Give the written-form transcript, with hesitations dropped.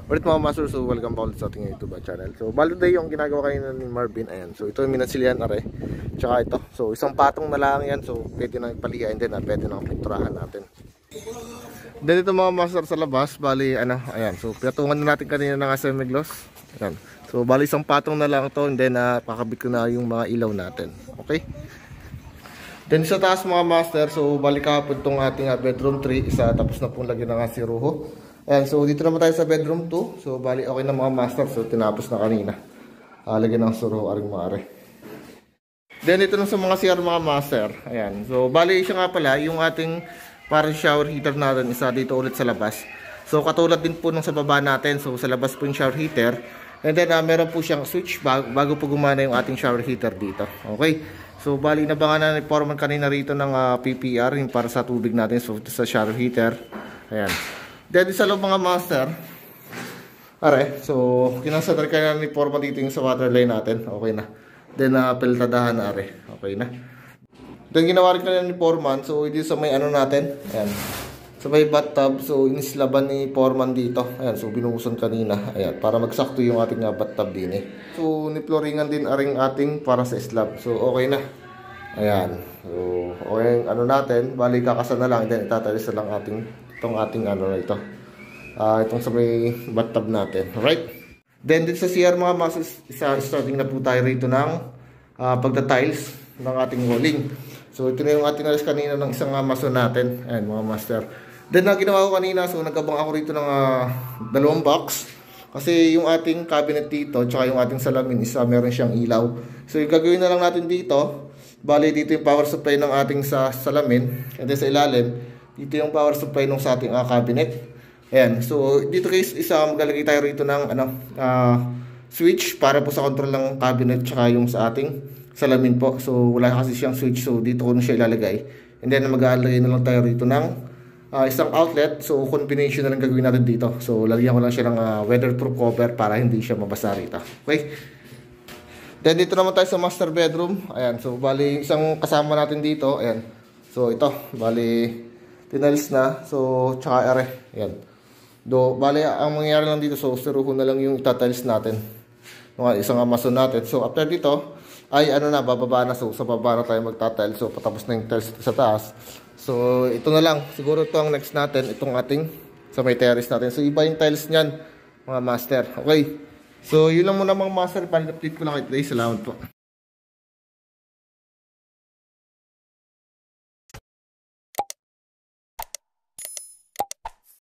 Ulit mga master, so welcome back ulit sa ating YouTube channel. So bali day yung ginagawa kanina ni Marvin. Ayan, so ito yung minansilian are. Tsaka ito, so isang patong na lang yan. So pwede nang ipalihain din at pwede nang pinturahan natin. Then ito mga master sa labas, bali ano, ayan. So pinatungan na natin kanina ng semi-gloss. Ayan. So bali isang patong na lang ito, and then pakabit ko na yung mga ilaw natin. Okay? Then sa taas mga master, so bali kahapon itong ating bedroom 3, isa tapos na pong lagyan na si Ruho. Ayan, so dito naman tayo sa bedroom 2. So bali okay na mga master, so tinapos na kanina. Lagyan ng suro aring maari. Then ito na sa mga CR mga master. Ayan, so bali siya nga pala, yung ating parang shower heater natin, isa dito ulit sa labas. So katulad din po nung sa baba natin, so sa labas po yung shower heater. And then meron po siyang switch bago po gumana yung ating shower heater dito. Okay, so bali nabangan na ni Foreman kanina rito ng PPR, yung para sa tubig natin, so sa shower heater. Ayan. Then sa loob mga master, are, so kinasadar ka na ni Foreman dito yung sa water line natin. Okay na. Then peltadahan na are. Okay na. Then ginawa rin ka na ni Foreman, so dito sa may ano natin. Ayan. Sa may bathtub, so inislaban ni Foreman dito. Ayan, so binuhusan kanina. Ayan, para magsakto yung ating bathtub din eh. So niploringan din aring ating para sa slab. So okay na. Ayan. So okay ano natin, bali kakasan na lang, then itatalis na lang itong ating ano na ito. Itong sa may bathtub natin. Alright? Then dito sa CR mga master, starting na po tayo rito ng pagta-tiles ng ating walling. So ito na yung ating alis kanina ng isang mason natin. Ayan mga master. Then ginawa ko kanina, so nagabang ako rito ng dalawang box. Kasi yung ating cabinet dito, tsaka yung ating salamin is meron siyang ilaw. So yung gagawin na lang natin dito, bali dito yung power supply ng ating sa salamin. And then sa ilalim, dito yung power supply ng sa ating cabinet. Ayan, so dito guys, maglalagay tayo rito ng switch para po sa control ng cabinet tsaka yung sa ating salamin po. So wala kasi siyang switch, so dito ko na siya ilalagay. And then mag-aalagay na lang tayo rito ng isang outlet. So combination na lang gagawin natin dito. So lagyan ko lang siya ng weatherproof cover para hindi siya mabasa rito. Okay? Then dito naman tayo sa master bedroom. Ayan, so bali isang kasama natin dito. Ayan, so ito, bali tinals na. So tsaka ere. Ayan. Bali ang mangyayari lang dito, so siruho na lang yung itatiles natin ng isang mason natin. So after dito ay ano na, bababa na. So sa baba na tayo magtatiles. So patapos na yung tiles sa taas. So ito na lang, siguro ito ang next natin, itong ating sa may terrace natin. So iba yung tiles niyan mga master. Okay, so yun lang muna mga master, pali-update ko lang kayo today. Salamat po.